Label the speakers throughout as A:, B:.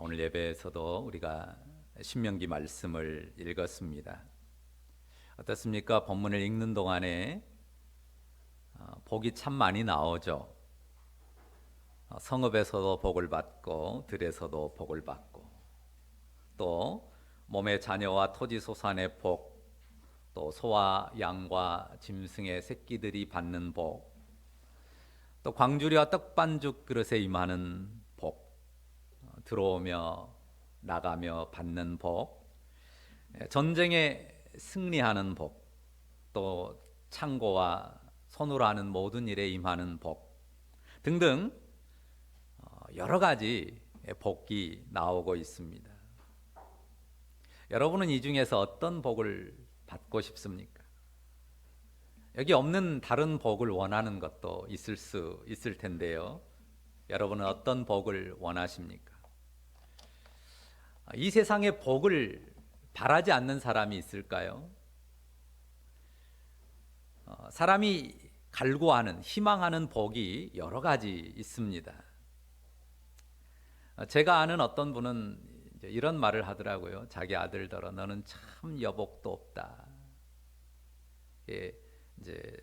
A: 오늘 예배에서도 우리가 신명기 말씀을 읽었습니다. 어떻습니까? 본문을 읽는 동안에 복이 참 많이 나오죠. 성읍에서도 복을 받고 들에서도 복을 받고 또 몸의 자녀와 토지 소산의 복, 또 소와 양과 짐승의 새끼들이 받는 복, 또 광주리와 떡반죽 그릇에 임하는 복, 들어오며 나가며 받는 복, 전쟁에 승리하는 복, 또 창고와 손으로 하는 모든 일에 임하는 복 등등 여러 가지 복이 나오고 있습니다. 여러분은 이 중에서 어떤 복을 받고 싶습니까? 여기 없는 다른 복을 원하는 것도 있을 텐데요. 여러분은 어떤 복을 원하십니까? 이 세상에 복을 바라지 않는 사람이 있을까요? 사람이 갈구하는, 희망하는 복이 여러 가지 있습니다. 제가 아는 어떤 분은 이런 말을 하더라고요. 자기 아들더러 너는 참 여복도 없다. 이제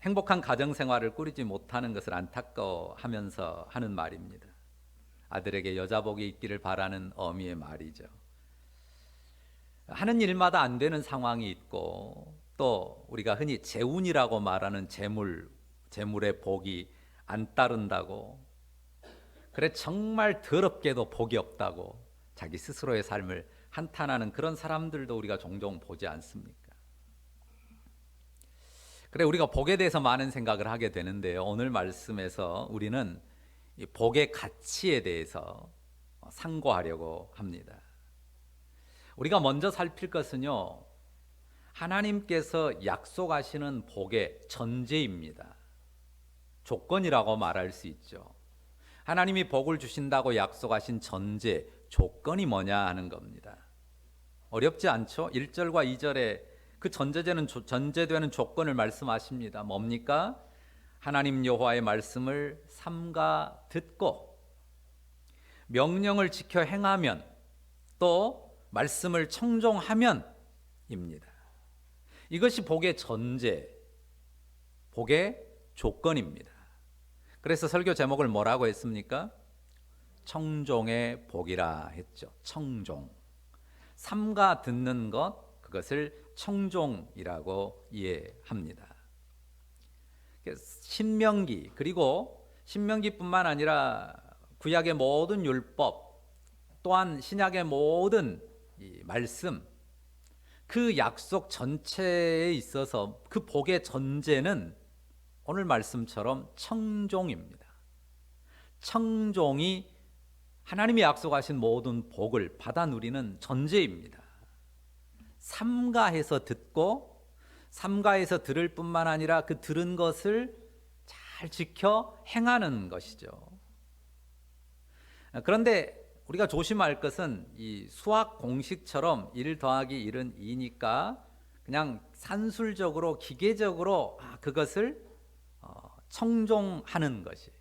A: 행복한 가정 생활을 꾸리지 못하는 것을 안타까워하면서 하는 말입니다. 아들에게 여자복이 있기를 바라는 어미의 말이죠. 하는 일마다 안 되는 상황이 있고 또 우리가 흔히 재운이라고 말하는 재물의 복이 안 따른다고, 그래 정말 더럽게도 복이 없다고 자기 스스로의 삶을 한탄하는 그런 사람들도 우리가 종종 보지 않습니까? 그래 우리가 복에 대해서 많은 생각을 하게 되는데요. 오늘 말씀에서 우리는 이 복의 가치에 대해서 상고하려고 합니다. 우리가 먼저 살필 것은요, 하나님께서 약속하시는 복의 전제입니다. 조건이라고 말할 수 있죠. 하나님이 복을 주신다고 약속하신 전제, 조건이 뭐냐 하는 겁니다. 어렵지 않죠? 1절과 2절에 그 전제되는 조건을 말씀하십니다. 뭡니까? 하나님 여호와의 말씀을 삼가 듣고 명령을 지켜 행하면 또 말씀을 청종하면 입니다. 이것이 복의 전제, 복의 조건입니다. 그래서 설교 제목을 뭐라고 했습니까? 청종의 복이라 했죠. 청종. 삼가 듣는 것, 그것을 청종이라고 이해합니다. 신명기, 그리고 신명기뿐만 아니라 구약의 모든 율법, 또한 신약의 모든 이 말씀, 그 약속 전체에 있어서 그 복의 전제는 오늘 말씀처럼 청종입니다. 청종이 하나님이 약속하신 모든 복을 받아 누리는 전제입니다. 삼가해서 듣고 삼가해서 들을 뿐만 아니라 그 들은 것을 잘 지켜 행하는 것이죠. 그런데 우리가 조심할 것은 이 수학 공식처럼 1 더하기 1은 2니까 그냥 산술적으로 기계적으로 그것을 청종하는 것이,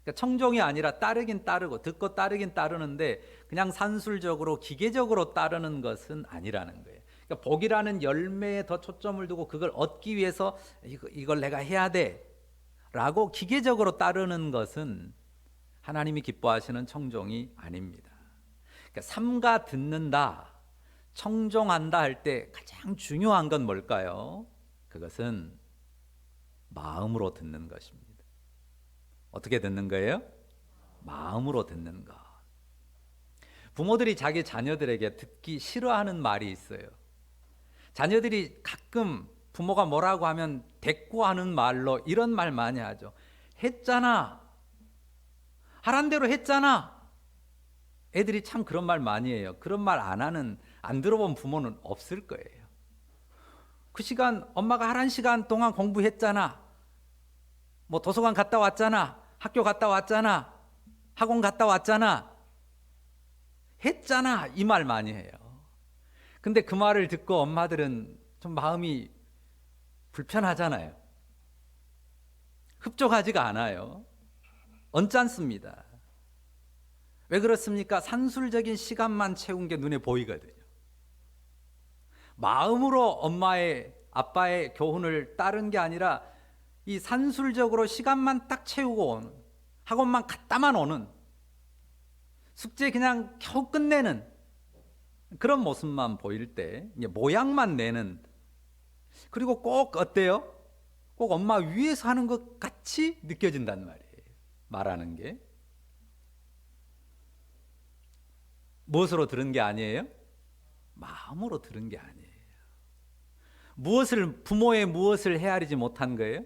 A: 그러니까 청종이 아니라 따르긴 따르고 듣고 따르긴 따르는데 그냥 산술적으로 기계적으로 따르는 것은 아니라는 거예요. 그러니까 복이라는 열매에 더 초점을 두고 그걸 얻기 위해서 이걸 내가 해야 돼 라고 기계적으로 따르는 것은 하나님이 기뻐하시는 청종이 아닙니다. 그러니까 삼가 듣는다, 청종한다 할 때 가장 중요한 건 뭘까요? 그것은 마음으로 듣는 것입니다. 어떻게 듣는 거예요? 마음으로 듣는 것. 부모들이 자기 자녀들에게 듣기 싫어하는 말이 있어요. 자녀들이 가끔 부모가 뭐라고 하면 대꾸하는 말로 이런 말 많이 하죠. 했잖아. 하란 대로 했잖아. 애들이 참 그런 말 많이 해요. 그런 말 안 들어본 부모는 없을 거예요. 그 시간 엄마가 하란 시간 동안 공부했잖아. 뭐 도서관 갔다 왔잖아. 학교 갔다 왔잖아. 학원 갔다 왔잖아. 했잖아. 이 말 많이 해요. 근데 그 말을 듣고 엄마들은 좀 마음이 불편하잖아요. 흡족하지가 않아요. 언짢습니다. 왜 그렇습니까? 산술적인 시간만 채운 게 눈에 보이거든요. 마음으로 엄마의 아빠의 교훈을 따른 게 아니라 이 산술적으로 시간만 딱 채우고 오는, 학원만 갔다만 오는, 숙제 그냥 겨우 끝내는 그런 모습만 보일 때, 이제 모양만 내는, 그리고 꼭 어때요? 꼭 엄마 위에서 하는 것 같이 느껴진단 말이에요. 말하는 게. 무엇으로 들은 게 아니에요? 마음으로 들은 게 아니에요. 부모의 무엇을 헤아리지 못한 거예요?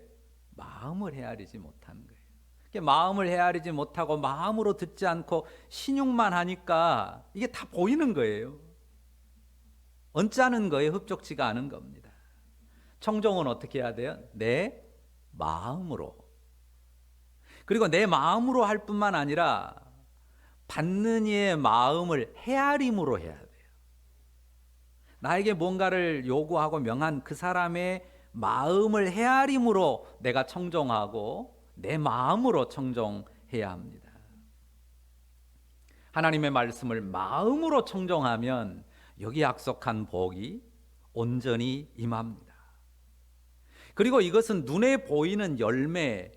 A: 마음을 헤아리지 못한 거예요. 마음을 헤아리지 못하고 마음으로 듣지 않고 신용만 하니까 이게 다 보이는 거예요. 언짢은 거예요. 흡족치가 않은 겁니다. 청종은 어떻게 해야 돼요? 내 마음으로. 그리고 내 마음으로 할 뿐만 아니라 받는 이의 마음을 헤아림으로 해야 돼요. 나에게 뭔가를 요구하고 명한 그 사람의 마음을 헤아림으로 내가 청종하고 내 마음으로 청종해야 합니다. 하나님의 말씀을 마음으로 청종하면 여기 약속한 복이 온전히 임합니다. 그리고 이것은 눈에 보이는 열매,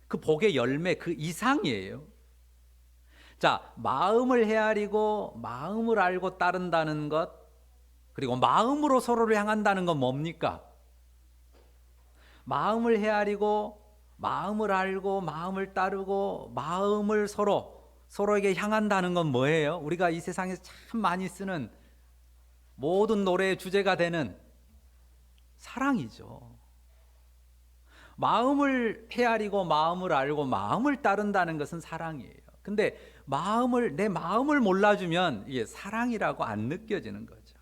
A: 그 복의 열매 그 이상이에요. 자, 마음을 헤아리고 마음을 알고 따른다는 것, 그리고 마음으로 서로를 향한다는 건 뭡니까? 마음을 헤아리고 마음을 알고 마음을 따르고 마음을 서로에게 향한다는 건 뭐예요? 우리가 이 세상에서 참 많이 쓰는 모든 노래의 주제가 되는 사랑이죠. 마음을 헤아리고 마음을 알고 마음을 따른다는 것은 사랑이에요. 근데 내 마음을 몰라주면 이게 사랑이라고 안 느껴지는 거죠.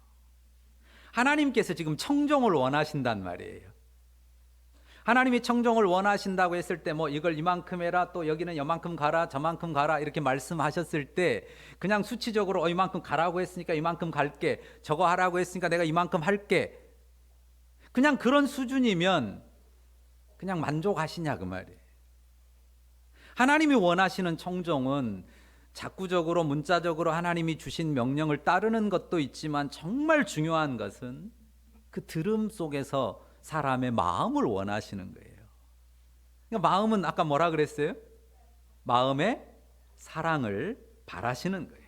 A: 하나님께서 지금 청종을 원하신단 말이에요. 하나님이 청종을 원하신다고 했을 때 이걸 이만큼 해라, 또 여기는 이만큼 가라, 저만큼 가라 이렇게 말씀하셨을 때 그냥 수치적으로 이만큼 가라고 했으니까 이만큼 갈게, 저거 하라고 했으니까 내가 이만큼 할게, 그냥 그런 수준이면 그냥 만족하시냐 그 말이에요. 하나님이 원하시는 청종은 자꾸적으로 문자적으로 하나님이 주신 명령을 따르는 것도 있지만 정말 중요한 것은 그 들음 속에서 사람의 마음을 원하시는 거예요. 그러니까 마음은 아까 뭐라 그랬어요? 마음의 사랑을 바라시는 거예요.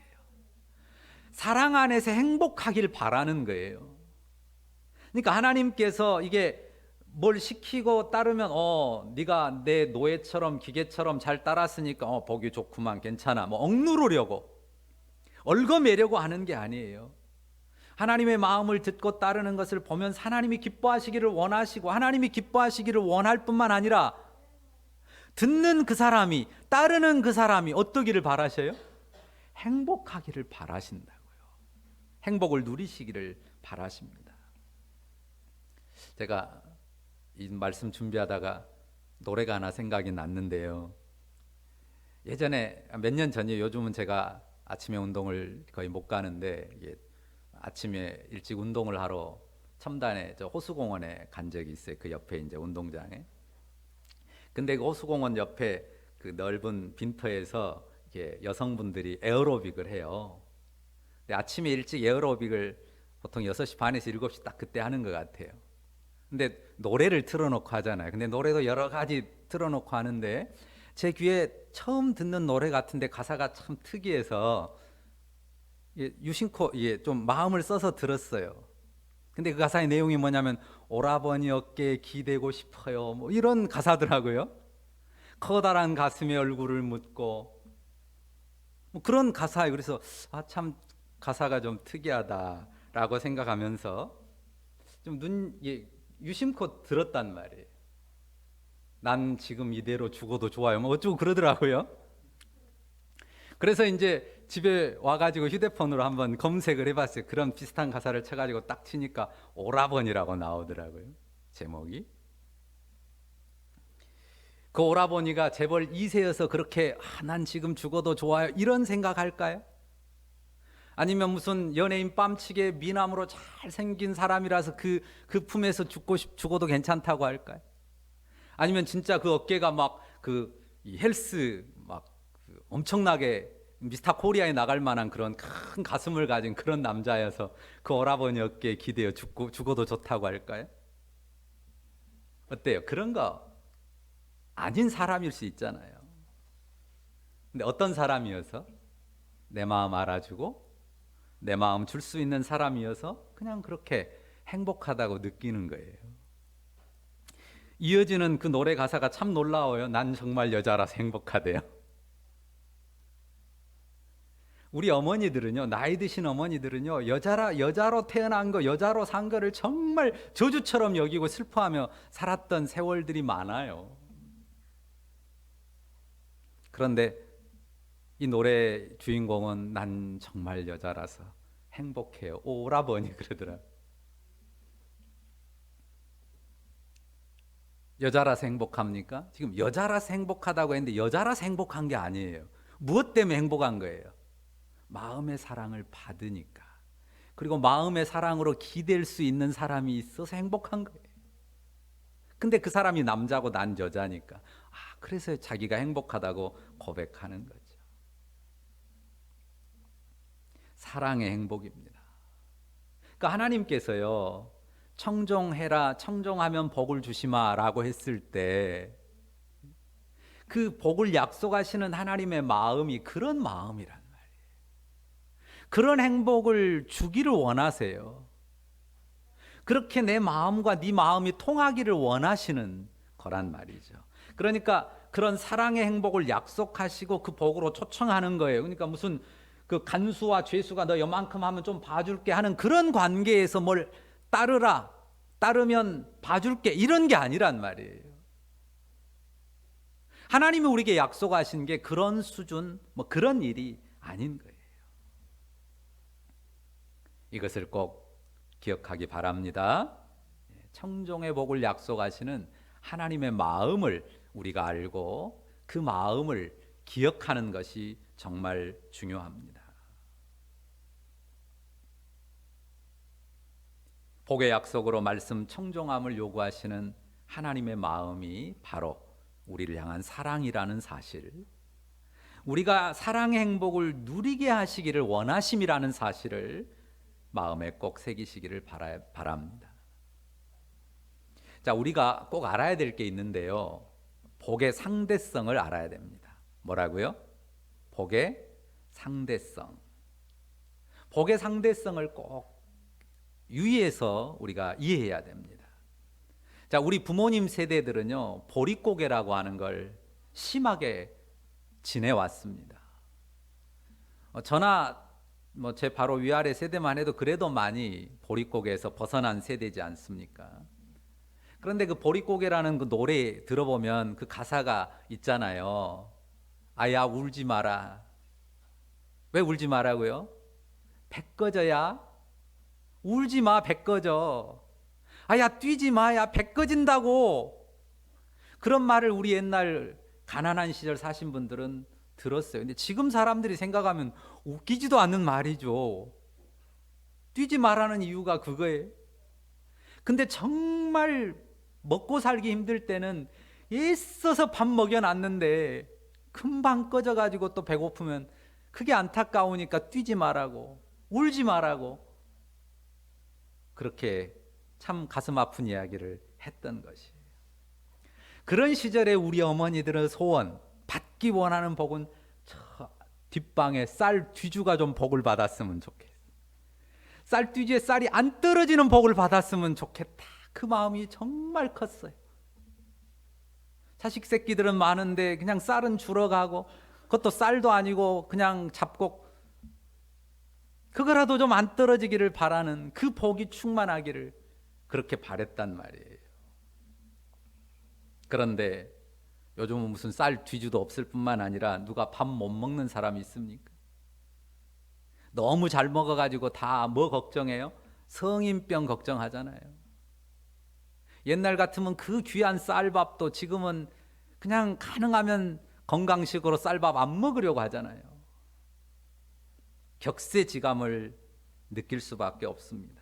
A: 사랑 안에서 행복하길 바라는 거예요. 그러니까 하나님께서 이게 뭘 시키고 따르면 네가 내 노예처럼 기계처럼 잘 따랐으니까 보기 좋구만, 괜찮아, 억누르려고 얽어매려고 하는 게 아니에요. 하나님의 마음을 듣고 따르는 것을 보면 하나님이 기뻐하시기를 원하시고 하나님이 기뻐하시기를 원할 뿐만 아니라 듣는 그 사람이, 따르는 그 사람이 어떠기를 바라셔요? 행복하기를 바라신다고요. 행복을 누리시기를 바라십니다. 제가 이 말씀 준비하다가 노래가 하나 생각이 났는데요. 예전에 몇 년 전이에요. 요즘은 제가 아침에 운동을 거의 못 가는데 아침에 일찍 운동을 하러 첨단에 호수공원에 간 적이 있어요. 그 옆에 이제 운동장에. 근데 그 호수공원 옆에 그 넓은 빈터에서 여성분들이 에어로빅을 해요. 근데 아침에 일찍 에어로빅을 보통 6시 반에서 7시 딱 그때 하는 것 같아요. 근데 노래를 틀어놓고 하잖아요. 근데 노래도 여러 가지 틀어놓고 하는데 제 귀에 처음 듣는 노래 같은데 가사가 참 특이해서 유심코 좀 마음을 써서 들었어요. 근데 그 가사의 내용이 뭐냐면 오라버니 어깨에 기대고 싶어요, 이런 가사더라고요. 커다란 가슴에 얼굴을 묻고 그런 가사예요. 그래서 참 가사가 좀 특이하다라고 생각하면서 좀 유심코 들었단 말이에요. 난 지금 이대로 죽어도 좋아요, 어쩌고 그러더라고요. 그래서 이제 집에 와가지고 휴대폰으로 한번 검색을 해봤어요. 그런 비슷한 가사를 쳐가지고 딱 치니까 오라버니라고 나오더라고요, 제목이. 그 오라버니가 재벌 2세여서 그렇게 난 지금 죽어도 좋아요 이런 생각할까요? 아니면 무슨 연예인 뺨치게 미남으로 잘생긴 사람이라서 그 품에서 죽어도 괜찮다고 할까요? 아니면 진짜 그 어깨가 이 헬스 엄청나게 미스터 코리아에 나갈 만한 그런 큰 가슴을 가진 그런 남자여서 그 오라버니 어깨에 기대어 죽어도 좋다고 할까요? 어때요? 그런 거 아닌 사람일 수 있잖아요. 근데 어떤 사람이어서 내 마음 알아주고 내 마음 줄 수 있는 사람이어서 그냥 그렇게 행복하다고 느끼는 거예요. 이어지는 그 노래 가사가 참 놀라워요. 난 정말 여자라서 행복하대요. 우리 어머니들은요, 나이 드신 어머니들은요, 여자로 태어난 거, 여자로 산 거를 정말 저주처럼 여기고 슬퍼하며 살았던 세월들이 많아요. 그런데 이 노래 주인공은 난 정말 여자라서 행복해요. 오라버니 그러더라. 여자라서 행복합니까? 지금 여자라서 행복하다고 했는데 여자라서 행복한 게 아니에요. 무엇 때문에 행복한 거예요? 마음의 사랑을 받으니까. 그리고 마음의 사랑으로 기댈 수 있는 사람이 있어서 행복한 거예요. 근데 그 사람이 남자고 난 여자니까. 그래서 자기가 행복하다고 고백하는 거죠. 사랑의 행복입니다. 그러니까 하나님께서요, 청종해라, 청종하면 복을 주시마라고 했을 때 그 복을 약속하시는 하나님의 마음이 그런 마음이란 말이에요. 그런 행복을 주기를 원하세요. 그렇게 내 마음과 네 마음이 통하기를 원하시는 거란 말이죠. 그러니까 그런 사랑의 행복을 약속하시고 그 복으로 초청하는 거예요. 그러니까 무슨 그 간수와 죄수가 너 요만큼 하면 좀 봐줄게 하는 그런 관계에서 뭘 따르라, 따르면 봐줄게 이런 게 아니란 말이에요. 하나님이 우리에게 약속하신 게 그런 수준, 그런 일이 아닌 거예요. 이것을 꼭 기억하기 바랍니다. 청종의 복을 약속하시는 하나님의 마음을 우리가 알고 그 마음을 기억하는 것이 정말 중요합니다. 복의 약속으로 말씀 청종함을 요구하시는 하나님의 마음이 바로 우리를 향한 사랑이라는 사실, 우리가 사랑의 행복을 누리게 하시기를 원하심이라는 사실을 마음에 꼭 새기시기를 바랍니다. 자, 우리가 꼭 알아야 될 게 있는데요. 복의 상대성을 알아야 됩니다. 뭐라고요? 복의 상대성. 복의 상대성을 꼭 유의해서 우리가 이해해야 됩니다. 자, 우리 부모님 세대들은요, 보릿고개라고 하는 걸 심하게 지내왔습니다. 저나 제 바로 위아래 세대만 해도 그래도 많이 보릿고개에서 벗어난 세대지 않습니까? 그런데 그 보릿고개라는 그 노래 들어보면 그 가사가 있잖아요. 아야 울지 마라. 왜 울지 마라고요? 배 꺼져야 울지 마, 배 꺼져. 아야 뛰지 마야, 배 꺼진다고. 그런 말을 우리 옛날 가난한 시절 사신 분들은 들었어요. 근데 지금 사람들이 생각하면 웃기지도 않는 말이죠. 뛰지 말라는 이유가 그거예요. 근데 정말 먹고 살기 힘들 때는 애써서 밥 먹여놨는데 금방 꺼져가지고 또 배고프면 그게 안타까우니까 뛰지 말라고, 울지 말라고, 그렇게 참 가슴 아픈 이야기를 했던 것이에요. 그런 시절에 우리 어머니들의 소원, 받기 원하는 복은 저 뒷방에 쌀 뒤주가 좀 복을 받았으면 좋겠어. 쌀 뒤주에 쌀이 안 떨어지는 복을 받았으면 좋겠다. 그 마음이 정말 컸어요. 자식 새끼들은 많은데 그냥 쌀은 줄어가고, 그것도 쌀도 아니고 그냥 잡곡, 그거라도 좀 안 떨어지기를 바라는 그 복이 충만하기를 그렇게 바랬단 말이에요. 그런데 요즘은 무슨 쌀 뒤주도 없을 뿐만 아니라 누가 밥 못 먹는 사람이 있습니까? 너무 잘 먹어가지고 다 뭐 걱정해요? 성인병 걱정하잖아요. 옛날 같으면 그 귀한 쌀밥도 지금은 그냥 가능하면 건강식으로 쌀밥 안 먹으려고 하잖아요. 격세지감을 느낄 수밖에 없습니다.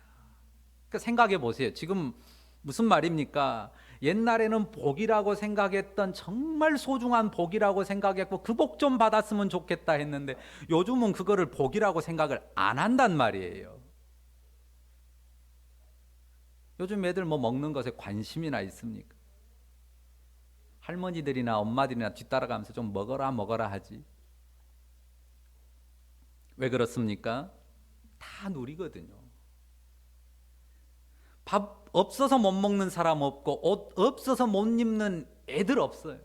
A: 그러니까 생각해 보세요. 지금 무슨 말입니까? 옛날에는 복이라고 생각했던 정말 소중한 복이라고 생각했고 그 복 좀 받았으면 좋겠다 했는데 요즘은 그거를 복이라고 생각을 안 한단 말이에요. 요즘 애들 뭐 먹는 것에 관심이나 있습니까? 할머니들이나 엄마들이나 뒤따라가면서 좀 먹어라 먹어라 하지. 왜 그렇습니까? 다 누리거든요. 밥 없어서 못 먹는 사람 없고 옷 없어서 못 입는 애들 없어요.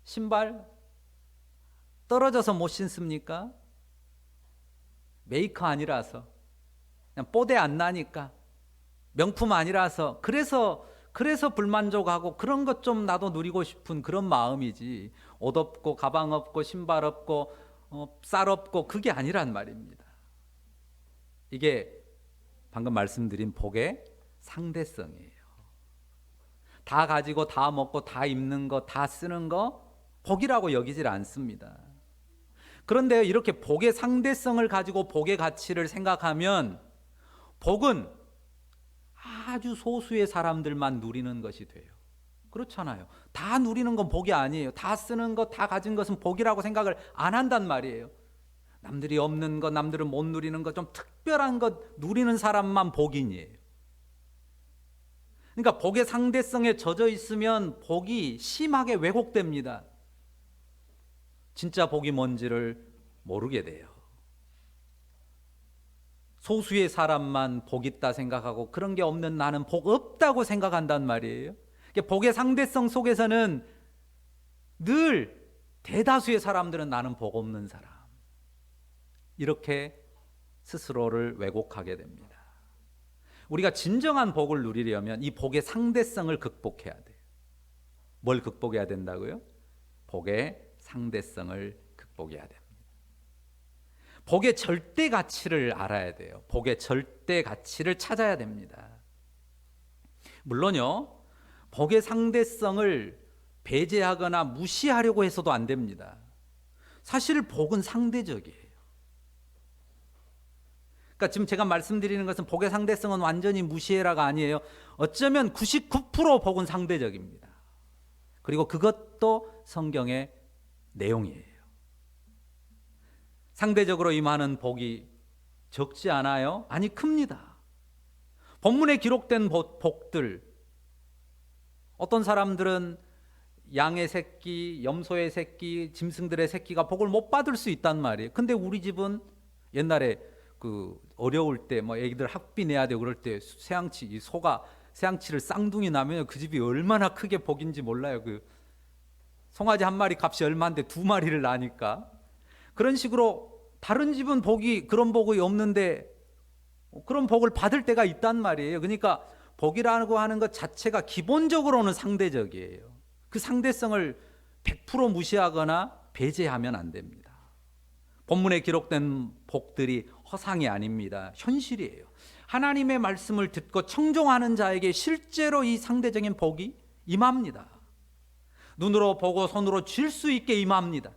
A: 신발 떨어져서 못 신습니까? 메이커 아니라서 그냥 뽀대 안 나니까 명품 아니라서 그래서 불만족하고 그런 것 좀 나도 누리고 싶은 그런 마음이지 옷 없고 가방 없고 신발 없고 쌀 없고 그게 아니란 말입니다. 이게 방금 말씀드린 복의 상대성이에요. 다 가지고 다 먹고 다 입는 거 다 쓰는 거 복이라고 여기질 않습니다. 그런데 이렇게 복의 상대성을 가지고 복의 가치를 생각하면 복은 아주 소수의 사람들만 누리는 것이 돼요. 그렇잖아요. 다 누리는 건 복이 아니에요. 다 쓰는 것, 다 가진 것은 복이라고 생각을 안 한단 말이에요. 남들이 없는 것, 남들은 못 누리는 것, 좀 특별한 것 누리는 사람만 복인이에요. 그러니까 복의 상대성에 젖어 있으면 복이 심하게 왜곡됩니다. 진짜 복이 뭔지를 모르게 돼요. 소수의 사람만 복 있다 생각하고 그런 게 없는 나는 복 없다고 생각한단 말이에요. 복의 상대성 속에서는 늘 대다수의 사람들은 나는 복 없는 사람, 이렇게 스스로를 왜곡하게 됩니다. 우리가 진정한 복을 누리려면 이 복의 상대성을 극복해야 돼요. 뭘 극복해야 된다고요? 복의 상대성을 극복해야 됩니다. 복의 절대 가치를 알아야 돼요. 복의 절대 가치를 찾아야 됩니다. 물론요, 복의 상대성을 배제하거나 무시하려고 해서도 안 됩니다. 사실 복은 상대적이에요. 그러니까 지금 제가 말씀드리는 것은 복의 상대성은 완전히 무시해라가 아니에요. 어쩌면 99% 복은 상대적입니다. 그리고 그것도 성경의 내용이에요. 상대적으로 임하는 복이 적지 않아요? 아니, 큽니다. 본문에 기록된 복들, 어떤 사람들은 양의 새끼, 염소의 새끼, 짐승들의 새끼가 복을 못 받을 수 있단 말이에요. 근데 우리 집은 옛날에 어려울 때 뭐 애기들 학비 내야 되고 그럴 때 새양치, 이 소가 새양치를 쌍둥이 나면 그 집이 얼마나 크게 복인지 몰라요. 송아지 한 마리 값이 얼마인데 두 마리를 낳으니까. 그런 식으로 다른 집은 그런 복이 없는데 그런 복을 받을 때가 있단 말이에요. 그러니까 복이라고 하는 것 자체가 기본적으로는 상대적이에요. 그 상대성을 100% 무시하거나 배제하면 안 됩니다. 본문에 기록된 복들이 허상이 아닙니다. 현실이에요. 하나님의 말씀을 듣고 청종하는 자에게 실제로 이 상대적인 복이 임합니다. 눈으로 보고 손으로 쥘 수 있게 임합니다.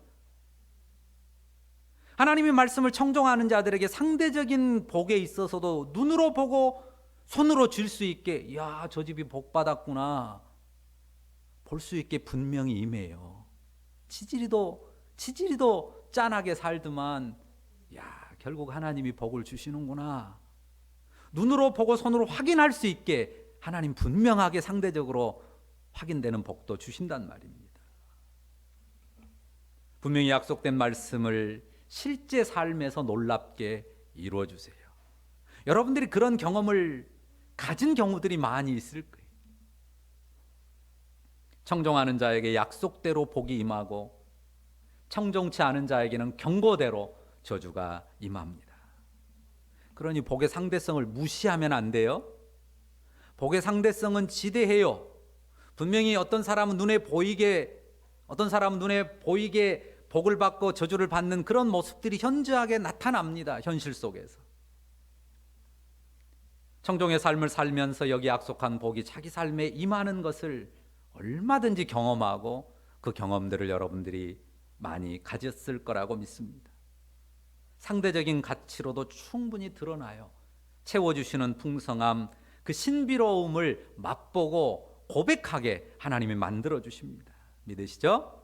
A: 하나님의 말씀을 청종하는 자들에게 상대적인 복에 있어서도 눈으로 보고 손으로 쥘 수 있게, 야, 저 집이 복 받았구나, 볼 수 있게 분명히 임해요. 치질이도 짠하게 살더만, 야, 결국 하나님이 복을 주시는구나. 눈으로 보고 손으로 확인할 수 있게 하나님 분명하게 상대적으로 확인되는 복도 주신단 말입니다. 분명히 약속된 말씀을 실제 삶에서 놀랍게 이루어 주세요. 여러분들이 그런 경험을 가진 경우들이 많이 있을 거예요. 청종하는 자에게 약속대로 복이 임하고 청종치 않은 자에게는 경고대로 저주가 임합니다. 그러니 복의 상대성을 무시하면 안 돼요. 복의 상대성은 지대해요. 분명히 어떤 사람은 눈에 보이게 복을 받고 저주를 받는 그런 모습들이 현저하게 나타납니다. 현실 속에서. 청종의 삶을 살면서 여기 약속한 복이 자기 삶에 임하는 것을 얼마든지 경험하고 그 경험들을 여러분들이 많이 가졌을 거라고 믿습니다. 상대적인 가치로도 충분히 드러나요. 채워주시는 풍성함, 그 신비로움을 맛보고 고백하게 하나님이 만들어 주십니다. 믿으시죠?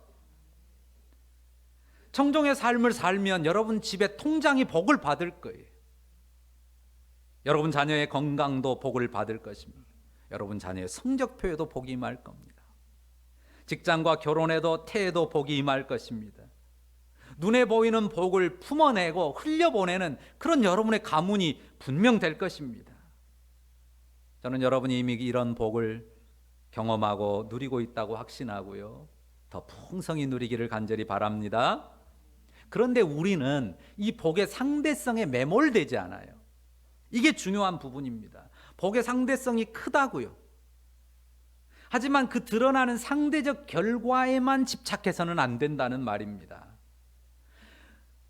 A: 청정의 삶을 살면 여러분 집에 통장이 복을 받을 거예요. 여러분 자녀의 건강도 복을 받을 것입니다. 여러분 자녀의 성적표에도 복이 임할 겁니다. 직장과 결혼에도 태에도 복이 임할 것입니다. 눈에 보이는 복을 품어내고 흘려보내는 그런 여러분의 가문이 분명될 것입니다. 저는 여러분이 이미 이런 복을 경험하고 누리고 있다고 확신하고요. 더 풍성히 누리기를 간절히 바랍니다. 그런데 우리는 이 복의 상대성에 매몰되지 않아요. 이게 중요한 부분입니다. 복의 상대성이 크다고요. 하지만 그 드러나는 상대적 결과에만 집착해서는 안 된다는 말입니다.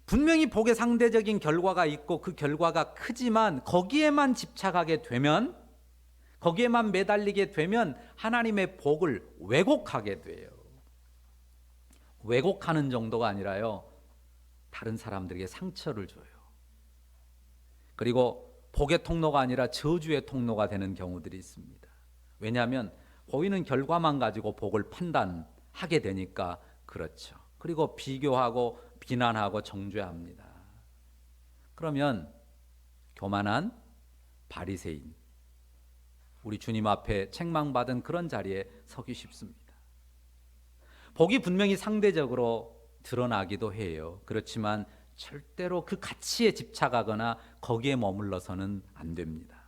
A: 분명히 복의 상대적인 결과가 있고 그 결과가 크지만 거기에만 집착하게 되면, 거기에만 매달리게 되면 하나님의 복을 왜곡하게 돼요. 왜곡하는 정도가 아니라요, 다른 사람들에게 상처를 줘요. 그리고 복의 통로가 아니라 저주의 통로가 되는 경우들이 있습니다. 왜냐하면 보이는 결과만 가지고 복을 판단하게 되니까 그렇죠. 그리고 비교하고 비난하고 정죄합니다. 그러면 교만한 바리새인, 우리 주님 앞에 책망받은 그런 자리에 서기 쉽습니다. 복이 분명히 상대적으로 드러나기도 해요. 그렇지만 절대로 그 가치에 집착하거나 거기에 머물러서는 안 됩니다.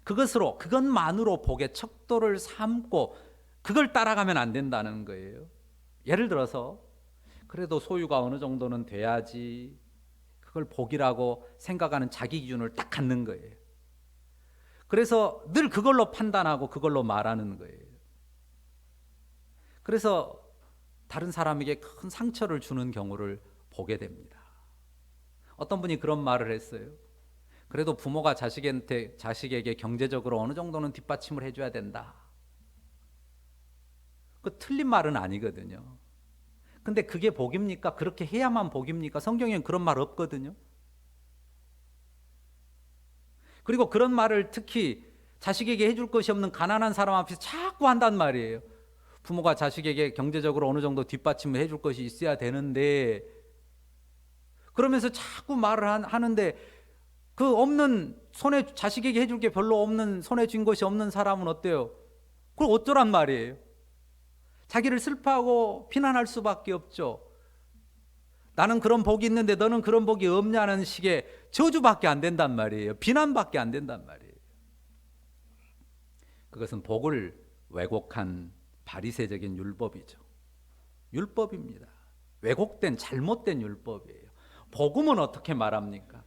A: 그것만으로 복의 척도를 삼고 그걸 따라가면 안 된다는 거예요. 예를 들어서 그래도 소유가 어느 정도는 돼야지, 그걸 복이라고 생각하는 자기 기준을 딱 갖는 거예요. 그래서 늘 그걸로 판단하고 그걸로 말하는 거예요. 그래서 다른 사람에게 큰 상처를 주는 경우를 보게 됩니다. 어떤 분이 그런 말을 했어요. 그래도 부모가 자식에게 경제적으로 어느 정도는 뒷받침을 해줘야 된다. 그 틀린 말은 아니거든요. 근데 그게 복입니까? 그렇게 해야만 복입니까? 성경에는 그런 말 없거든요. 그리고 그런 말을 특히 자식에게 해줄 것이 없는 가난한 사람 앞에서 자꾸 한단 말이에요. 부모가 자식에게 경제적으로 어느 정도 뒷받침을 해줄 것이 있어야 되는데, 그러면서 자꾸 말을 하는데, 그 없는, 자식에게 해줄 게 별로 없는, 손에 쥔 것이 없는 사람은 어때요? 그걸 어쩌란 말이에요? 자기를 슬퍼하고 비난할 수밖에 없죠. 나는 그런 복이 있는데 너는 그런 복이 없냐는 식의 저주밖에 안 된단 말이에요. 비난밖에 안 된단 말이에요. 그것은 복을 왜곡한 바리새적인 율법이죠. 율법입니다. 왜곡된 잘못된 율법이에요. 복음은 어떻게 말합니까?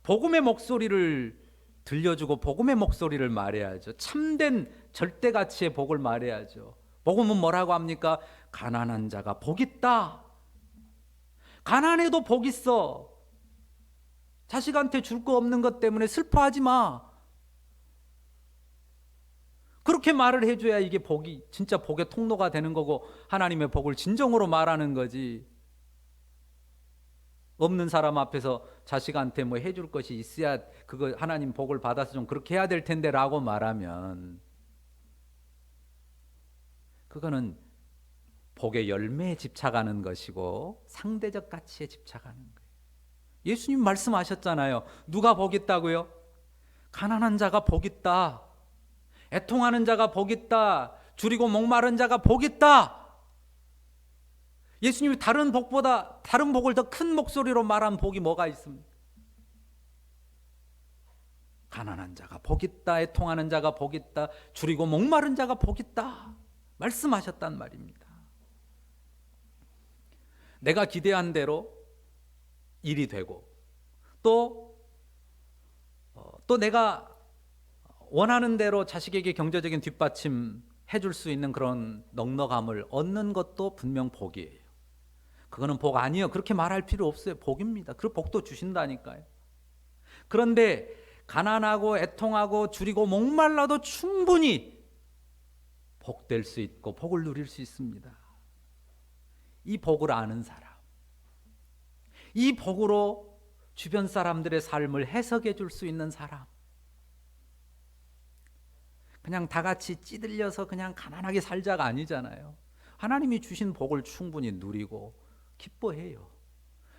A: 복음의 목소리를 들려주고 복음의 목소리를 말해야죠. 참된 절대가치의 복을 말해야죠. 복음은 뭐라고 합니까? 가난한 자가 복 있다. 가난해도 복 있어. 자식한테 줄 거 없는 것 때문에 슬퍼하지 마. 그렇게 말을 해줘야 이게 복이 진짜 복의 통로가 되는 거고 하나님의 복을 진정으로 말하는 거지. 없는 사람 앞에서 자식한테 뭐 해줄 것이 있어야 그거 하나님 복을 받아서 좀 그렇게 해야 될 텐데 라고 말하면 그거는 복의 열매에 집착하는 것이고 상대적 가치에 집착하는 거예요. 예수님 말씀하셨잖아요. 누가 복 있다고요? 가난한 자가 복 있다. 애통하는 자가 복 있다. 줄이고 목마른 자가 복 있다. 예수님이 다른 복을 더 큰 목소리로 말한 복이 뭐가 있습니까? 가난한 자가 복 있다. 애통하는 자가 복 있다. 줄이고 목마른 자가 복 있다. 말씀하셨단 말입니다. 내가 기대한 대로 일이 되고 또 내가 원하는 대로 자식에게 경제적인 뒷받침 해줄 수 있는 그런 넉넉함을 얻는 것도 분명 복이에요. 그거는 복 아니에요. 그렇게 말할 필요 없어요. 복입니다. 그 복도 주신다니까요. 그런데 가난하고 애통하고 줄이고 목말라도 충분히 복될 수 있고 복을 누릴 수 있습니다. 이 복을 아는 사람, 이 복으로 주변 사람들의 삶을 해석해 줄 수 있는 사람, 그냥 다 같이 찌들려서 그냥 가난하게 살자가 아니잖아요. 하나님이 주신 복을 충분히 누리고 기뻐해요.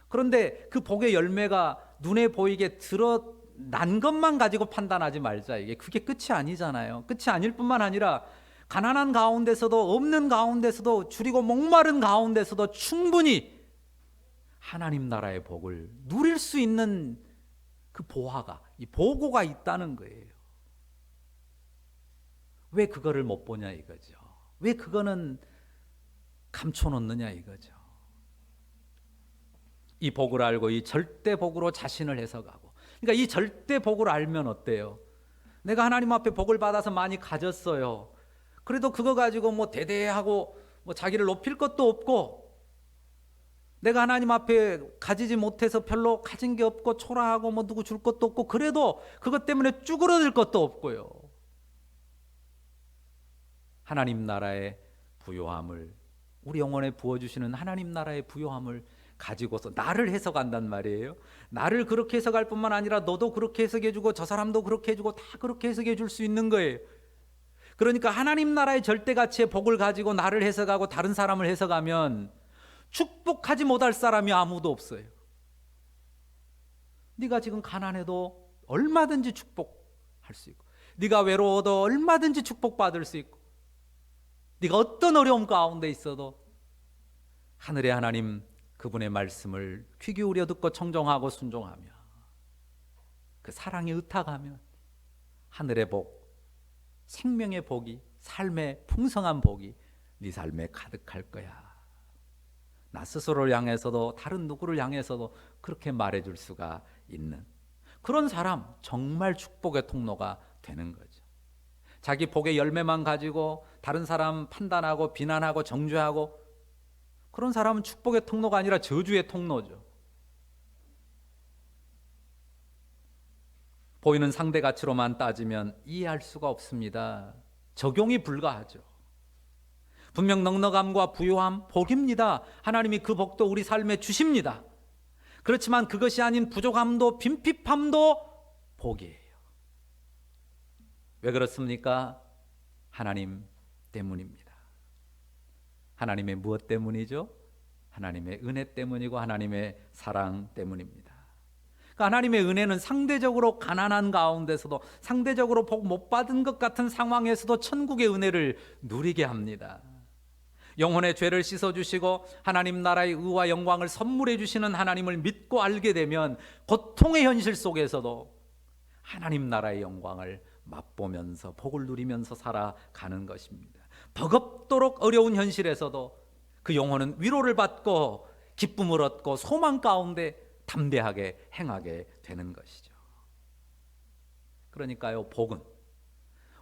A: 그런데 그 복의 열매가 눈에 보이게 드러난 것만 가지고 판단하지 말자. 이게 그게 끝이 아니잖아요. 끝이 아닐 뿐만 아니라 가난한 가운데서도, 없는 가운데서도, 줄이고 목마른 가운데서도 충분히 하나님 나라의 복을 누릴 수 있는 그 보화가, 이 보고가 있다는 거예요. 왜 그거를 못 보냐 이거죠. 왜 그거는 감춰놓느냐 이거죠. 이 복을 알고 이 절대 복으로 자신을 해석하고, 그러니까 이 절대 복을 알면 어때요? 내가 하나님 앞에 복을 받아서 많이 가졌어요. 그래도 그거 가지고 뭐 대대하고 뭐 자기를 높일 것도 없고, 내가 하나님 앞에 가지지 못해서 별로 가진 게 없고 초라하고 뭐 누구 줄 것도 없고, 그래도 그것 때문에 쭈그러들 것도 없고요. 하나님 나라의 부요함을, 우리 영혼에 부어주시는 하나님 나라의 부요함을 가지고서 나를 해석한단 말이에요. 나를 그렇게 해석할 뿐만 아니라 너도 그렇게 해석해주고 저 사람도 그렇게 해주고 다 그렇게 해석해 줄 수 있는 거예요. 그러니까 하나님 나라의 절대가치의 복을 가지고 나를 해석하고 다른 사람을 해석하면 축복하지 못할 사람이 아무도 없어요. 네가 지금 가난해도 얼마든지 축복할 수 있고, 네가 외로워도 얼마든지 축복받을 수 있고, 네가 어떤 어려움 가운데 있어도 하늘의 하나님 그분의 말씀을 귀 기울여 듣고 청종하고 순종하며 그 사랑에 의탁하면 하늘의 복, 생명의 복이, 삶의 풍성한 복이 네 삶에 가득할 거야. 나 스스로를 향해서도 다른 누구를 향해서도 그렇게 말해줄 수가 있는 그런 사람, 정말 축복의 통로가 되는 거죠. 자기 복의 열매만 가지고 다른 사람 판단하고 비난하고 정죄하고, 그런 사람은 축복의 통로가 아니라 저주의 통로죠. 보이는 상대 가치로만 따지면 이해할 수가 없습니다. 적용이 불가하죠. 분명 넉넉함과 부요함 복입니다. 하나님이 그 복도 우리 삶에 주십니다. 그렇지만 그것이 아닌 부족함도 빈핍함도 복이에요. 왜 그렇습니까? 하나님 때문입니다. 하나님의 무엇 때문이죠? 하나님의 은혜 때문이고 하나님의 사랑 때문입니다. 그러니까 하나님의 은혜는 상대적으로 가난한 가운데서도, 상대적으로 복 못 받은 것 같은 상황에서도 천국의 은혜를 누리게 합니다. 영혼의 죄를 씻어주시고 하나님 나라의 의와 영광을 선물해 주시는 하나님을 믿고 알게 되면 고통의 현실 속에서도 하나님 나라의 영광을 맛보면서 복을 누리면서 살아가는 것입니다. 버겁도록 어려운 현실에서도 그 영혼은 위로를 받고 기쁨을 얻고 소망 가운데 담대하게 행하게 되는 것이죠. 그러니까요, 복은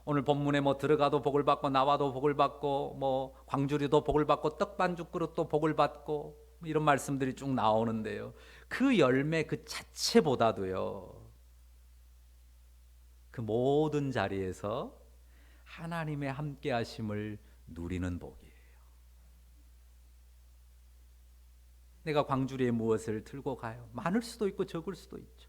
A: 오늘 본문에 뭐 들어가도 복을 받고 나와도 복을 받고 뭐 광주리도 복을 받고 떡반죽 그릇도 복을 받고 이런 말씀들이 쭉 나오는데요, 그 열매 그 자체보다도요, 그 모든 자리에서 하나님의 함께 하심을 누리는 복이에요. 내가 광주리에 무엇을 들고 가요? 많을 수도 있고 적을 수도 있죠.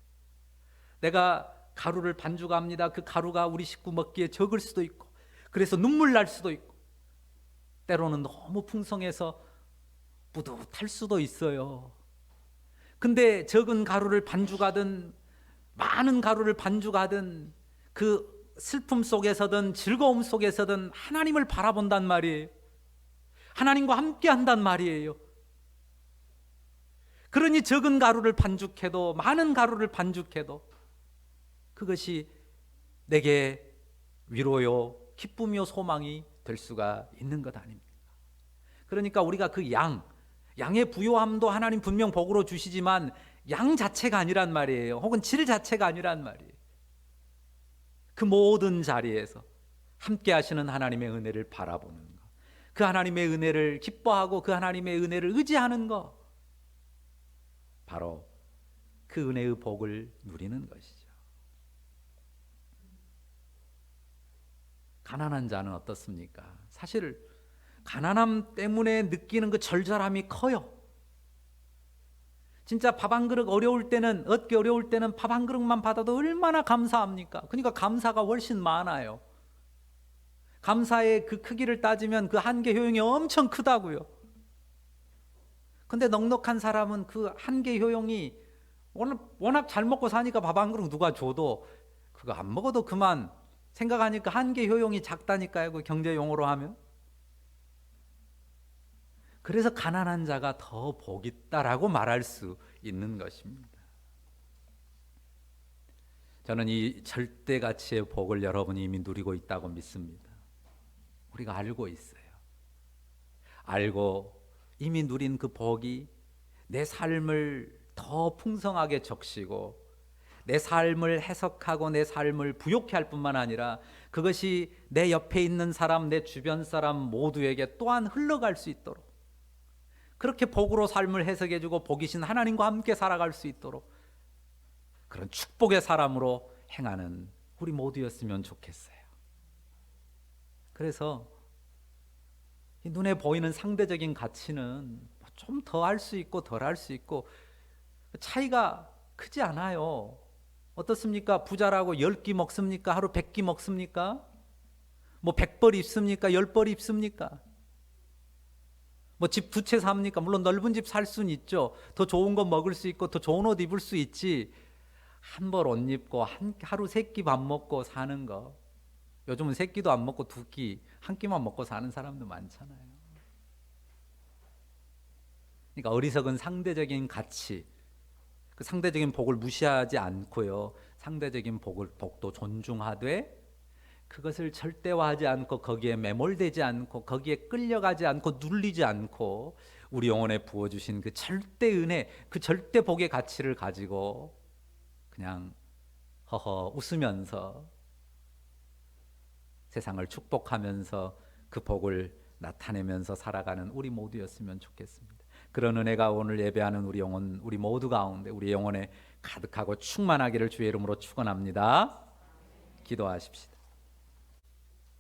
A: 내가 가루를 반죽합니다. 그 가루가 우리 식구 먹기에 적을 수도 있고, 그래서 눈물 날 수도 있고, 때로는 너무 풍성해서 뿌듯할 수도 있어요. 근데 적은 가루를 반죽하든 많은 가루를 반죽하든 그 슬픔 속에서든 즐거움 속에서든 하나님을 바라본단 말이에요. 하나님과 함께 한단 말이에요. 그러니 적은 가루를 반죽해도 많은 가루를 반죽해도 그것이 내게 위로요, 기쁨이요, 소망이 될 수가 있는 것 아닙니까? 그러니까 우리가 그 양의 부요함도 하나님 분명 복으로 주시지만 양 자체가 아니란 말이에요. 혹은 질 자체가 아니란 말이에요. 그 모든 자리에서 함께 하시는 하나님의 은혜를 바라보는 것, 그 하나님의 은혜를 기뻐하고 그 하나님의 은혜를 의지하는 것, 바로 그 은혜의 복을 누리는 것이죠. 가난한 자는 어떻습니까? 사실 가난함 때문에 느끼는 그 절절함이 커요. 진짜 밥 한 그릇 어려울 때는, 얻기 어려울 때는 밥 한 그릇만 받아도 얼마나 감사합니까? 그러니까 감사가 훨씬 많아요. 감사의 그 크기를 따지면 그 한계 효용이 엄청 크다고요. 근데 넉넉한 사람은 그 한계 효용이 워낙 잘 먹고 사니까 밥 한 그릇 누가 줘도 그거 안 먹어도 그만 생각하니까 한계 효용이 작다니까요. 그 경제 용어로 하면. 그래서 가난한 자가 더 복 있다라고 말할 수 있는 것입니다. 저는 이 절대 가치의 복을 여러분이 이미 누리고 있다고 믿습니다. 우리가 알고 있어요. 알고 이미 누린 그 복이 내 삶을 더 풍성하게 적시고 내 삶을 해석하고 내 삶을 부욕해 할 뿐만 아니라 그것이 내 옆에 있는 사람, 내 주변 사람 모두에게 또한 흘러갈 수 있도록 그렇게 복으로 삶을 해석해주고 복이신 하나님과 함께 살아갈 수 있도록 그런 축복의 사람으로 행하는 우리 모두였으면 좋겠어요. 그래서 이 눈에 보이는 상대적인 가치는 좀 더 할 수 있고 덜 할 수 있고 차이가 크지 않아요. 어떻습니까? 부자라고 10끼 먹습니까? 하루 100끼 먹습니까? 뭐 100벌 입습니까? 10벌 입습니까? 뭐 집 2채 삽니까? 물론 넓은 집 살 수는 있죠. 더 좋은 거 먹을 수 있고 더 좋은 옷 입을 수 있지. 한 벌 옷 입고 하루 3끼 밥 먹고 사는 거. 요즘은 3끼도 안 먹고 2끼, 1끼만 먹고 사는 사람도 많잖아요. 그러니까 어리석은 상대적인 가치, 그 상대적인 복을 무시하지 않고요. 상대적인 복도 존중하되 그것을 절대화하지 않고 거기에 매몰되지 않고 거기에 끌려가지 않고 눌리지 않고 우리 영혼에 부어주신 그 절대 은혜, 그 절대 복의 가치를 가지고 그냥 허허 웃으면서 세상을 축복하면서 그 복을 나타내면서 살아가는 우리 모두였으면 좋겠습니다. 그런 은혜가 오늘 예배하는 우리 영혼, 우리 모두 가운데 우리 영혼에 가득하고 충만하기를 주의 이름으로 축원합니다. 기도하십시다.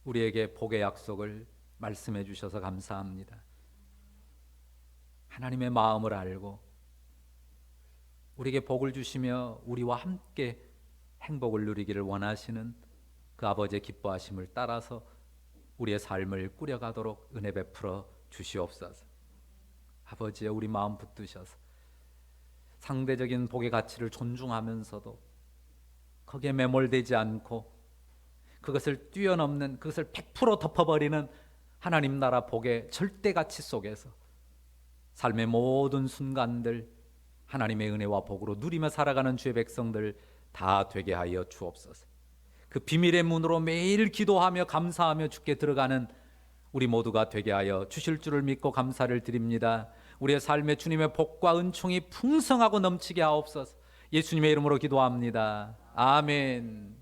A: 우리에게 복의 약속을 말씀해 주셔서 감사합니다. 하나님의 마음을 알고 우리에게 복을 주시며 우리와 함께 행복을 누리기를 원하시는 그 아버지의 기뻐하심을 따라서 우리의 삶을 꾸려가도록 은혜 베풀어 주시옵소서. 아버지의 우리 마음 붙드셔서 상대적인 복의 가치를 존중하면서도 거기에 매몰되지 않고 그것을 뛰어넘는, 그것을 100% 덮어버리는 하나님 나라 복의 절대 가치 속에서 삶의 모든 순간들 하나님의 은혜와 복으로 누리며 살아가는 주의 백성들 다 되게 하여 주옵소서. 그 비밀의 문으로 매일 기도하며 감사하며 주께 들어가는 우리 모두가 되게 하여 주실 줄을 믿고 감사를 드립니다. 우리의 삶에 주님의 복과 은총이 풍성하고 넘치게 하옵소서. 예수님의 이름으로 기도합니다. 아멘.